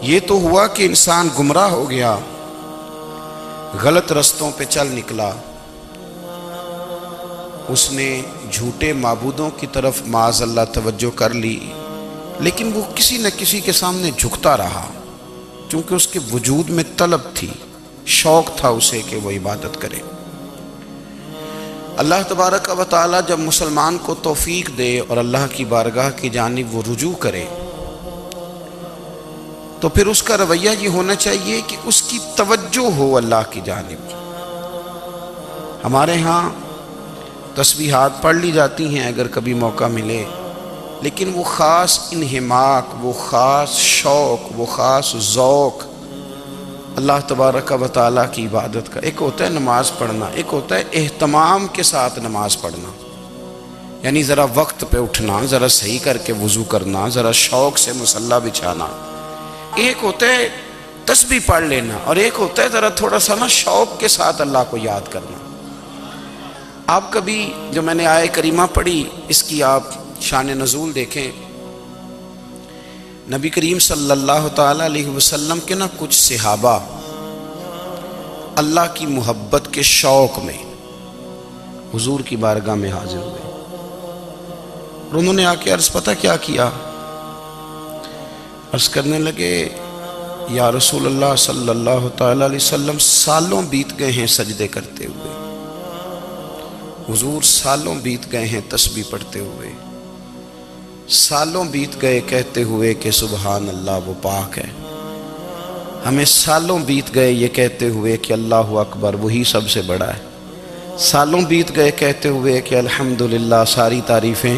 یہ تو ہوا کہ انسان گمراہ ہو گیا، غلط رستوں پہ چل نکلا، اس نے جھوٹے معبودوں کی طرف معاذ اللہ توجہ کر لی، لیکن وہ کسی نہ کسی کے سامنے جھکتا رہا، چونکہ اس کے وجود میں طلب تھی، شوق تھا اسے کہ وہ عبادت کرے۔ اللہ تبارک و تعالی جب مسلمان کو توفیق دے اور اللہ کی بارگاہ کی جانب وہ رجوع کرے تو پھر اس کا رویہ یہ ہونا چاہیے کہ اس کی توجہ ہو اللہ کی جانب۔ ہمارے ہاں تسبیحات پڑھ لی جاتی ہیں اگر کبھی موقع ملے، لیکن وہ خاص انہماک، وہ خاص شوق، وہ خاص ذوق اللہ تبارک و تعالیٰ کی عبادت کا، ایک ہوتا ہے نماز پڑھنا، ایک ہوتا ہے اہتمام کے ساتھ نماز پڑھنا، یعنی ذرا وقت پہ اٹھنا، ذرا صحیح کر کے وضو کرنا، ذرا شوق سے مصلی بچھانا۔ ایک ہوتا ہے تسبیح پڑھ لینا اور ایک ہوتا ہے ذرا تھوڑا سا نا شوق کے ساتھ اللہ کو یاد کرنا۔ آپ کبھی جو میں نے آیہ کریمہ پڑھی اس کی آپ شان نزول دیکھیں، نبی کریم صلی اللہ تعالیٰ علیہ وسلم کے نا کچھ صحابہ اللہ کی محبت کے شوق میں حضور کی بارگاہ میں حاضر ہوئے اور انہوں نے آ کے عرض پتہ کیا کیا، عرض کرنے لگے یا رسول اللہ صلی اللہ تعالیٰ علیہ وسلم سالوں بیت گئے ہیں سجدے کرتے ہوئے، حضور سالوں بیت گئے ہیں تسبیح پڑھتے ہوئے، سالوں بیت گئے کہتے ہوئے کہ سبحان اللہ وہ پاک ہے، ہمیں سالوں بیت گئے یہ کہتے ہوئے کہ اللہ اکبر وہی سب سے بڑا ہے، سالوں بیت گئے کہتے ہوئے کہ الحمدللہ ساری تعریفیں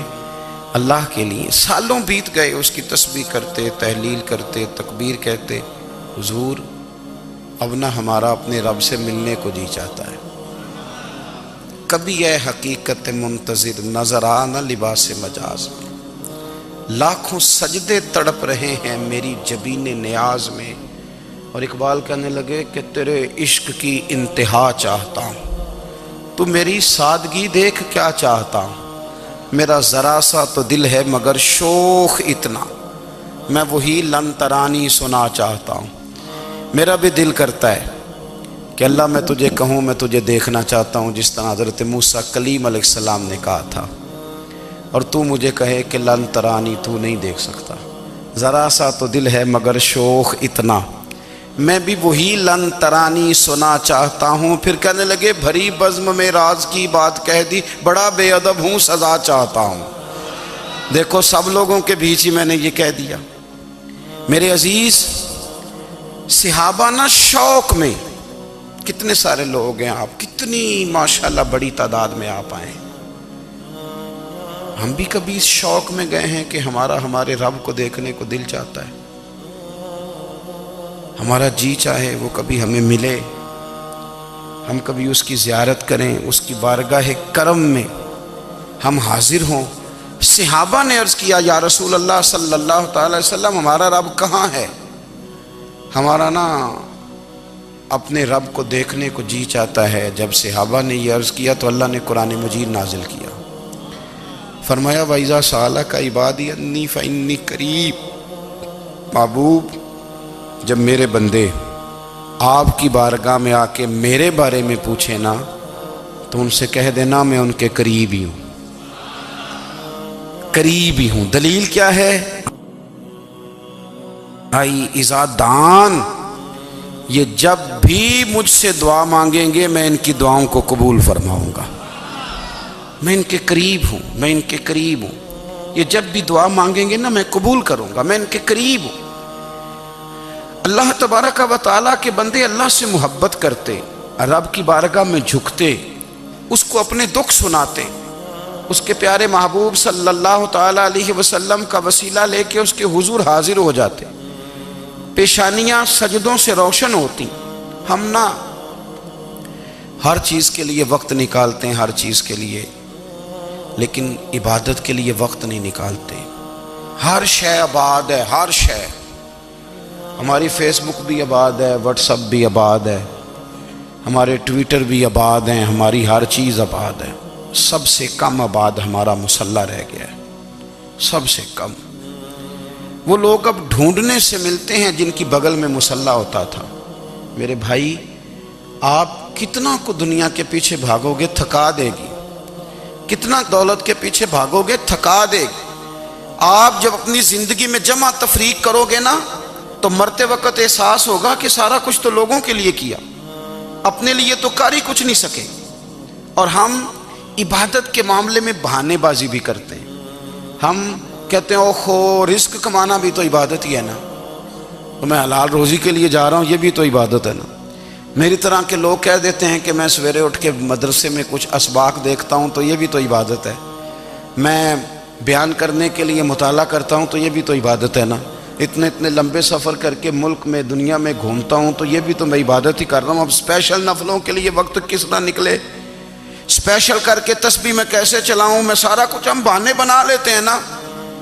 اللہ کے لیے، سالوں بیت گئے اس کی تسبیح کرتے، تحلیل کرتے، تکبیر کہتے، حضور اب نہ ہمارا اپنے رب سے ملنے کو جی چاہتا ہے، کبھی اے حقیقت منتظر نظر آ نہ لباس مجاز میں، لاکھوں سجدے تڑپ رہے ہیں میری جبین نیاز میں، اور اقبال کہنے لگے کہ تیرے عشق کی انتہا چاہتا ہوں، تو میری سادگی دیکھ کیا چاہتا ہوں، میرا ذرا سا تو دل ہے مگر شوق اتنا، میں وہی لن ترانی سنا چاہتا ہوں، میرا بھی دل کرتا ہے کہ اللہ میں تجھے کہوں میں تجھے دیکھنا چاہتا ہوں جس طرح حضرت موسیٰ کلیم علیہ السلام نے کہا تھا، اور تو مجھے کہے کہ لن ترانی تو نہیں دیکھ سکتا، ذرا سا تو دل ہے مگر شوق اتنا، میں بھی وہی لن ترانی سنا چاہتا ہوں۔ پھر کہنے لگے بھری بزم میں راز کی بات کہہ دی، بڑا بے ادب ہوں سزا چاہتا ہوں۔ دیکھو سب لوگوں کے بیچ ہی میں نے یہ کہہ دیا۔ میرے عزیز صحابہ نا شوق میں، کتنے سارے لوگ ہیں آپ، کتنی ماشاءاللہ بڑی تعداد میں آپ آئے ہیں، ہم بھی کبھی اس شوق میں گئے ہیں کہ ہمارے رب کو دیکھنے کو دل چاہتا ہے، ہمارا جی چاہے وہ کبھی ہمیں ملے، ہم کبھی اس کی زیارت کریں، اس کی بارگاہ کرم میں ہم حاضر ہوں۔ صحابہ نے عرض کیا یا رسول اللہ صلی اللہ تعالی وسلم ہمارا رب کہاں ہے، ہمارا نا اپنے رب کو دیکھنے کو جی چاہتا ہے۔ جب صحابہ نے یہ عرض کیا تو اللہ نے قرآن مجید نازل کیا، فرمایا وَإِذَا سَأَلَكَ عِبَادِي أَنِّي فَإِنِّي قَرِيبٌ، محبوب جب میرے بندے آپ کی بارگاہ میں آ کے میرے بارے میں پوچھیں نا تو ان سے کہہ دینا میں ان کے قریب ہی ہوں، قریب ہی ہوں۔ دلیل کیا ہے؟ اِذَا دَعَانِ، یہ جب بھی مجھ سے دعا مانگیں گے میں ان کی دعاؤں کو قبول فرماؤں گا، میں ان کے قریب ہوں، میں ان کے قریب ہوں، یہ جب بھی دعا مانگیں گے نا میں قبول کروں گا، میں ان کے قریب ہوں۔ اللہ تبارک و تعالیٰ کے بندے اللہ سے محبت کرتے، رب کی بارگاہ میں جھکتے، اس کو اپنے دکھ سناتے، اس کے پیارے محبوب صلی اللہ تعالیٰ علیہ وسلم کا وسیلہ لے کے اس کے حضور حاضر ہو جاتے، پیشانیاں سجدوں سے روشن ہوتی۔ ہم نا ہر چیز کے لیے وقت نکالتے ہیں، ہر چیز کے لیے، لیکن عبادت کے لیے وقت نہیں نکالتے۔ ہر شے آباد ہے، ہر شے، ہماری فیس بک بھی آباد ہے، واٹس ایپ بھی آباد ہے، ہمارے ٹویٹر بھی آباد ہیں، ہماری ہر چیز آباد ہے، سب سے کم آباد ہمارا مصلی رہ گیا ہے، سب سے کم۔ وہ لوگ اب ڈھونڈنے سے ملتے ہیں جن کی بغل میں مصلی ہوتا تھا۔ میرے بھائی، آپ کتنا کو دنیا کے پیچھے بھاگو گے تھکا دے گی، کتنا دولت کے پیچھے بھاگو گے تھکا دے گی۔ آپ جب اپنی زندگی میں جمع تفریق کرو گے نا تو مرتے وقت احساس ہوگا کہ سارا کچھ تو لوگوں کے لیے کیا، اپنے لیے تو کر ہی کچھ نہیں سکے۔ اور ہم عبادت کے معاملے میں بہانے بازی بھی کرتے ہیں۔ ہم کہتے ہیں اوہو رزق کمانا بھی تو عبادت ہی ہے نا، تو میں حلال روزی کے لیے جا رہا ہوں، یہ بھی تو عبادت ہے نا۔ میری طرح کے لوگ کہہ دیتے ہیں کہ میں سویرے اٹھ کے مدرسے میں کچھ اسباق دیکھتا ہوں تو یہ بھی تو عبادت ہے، میں بیان کرنے کے لیے مطالعہ کرتا ہوں تو یہ بھی تو عبادت ہے نا، اتنے لمبے سفر کر کے ملک میں دنیا میں گھومتا ہوں تو یہ بھی تو میں عبادت ہی کر رہا ہوں۔ اب اسپیشل نفلوں کے لیے وقت کس طرح نکلے، اسپیشل کر کے تسبیح میں کیسے چلاؤں، میں سارا کچھ ہم بہانے بنا لیتے ہیں نا۔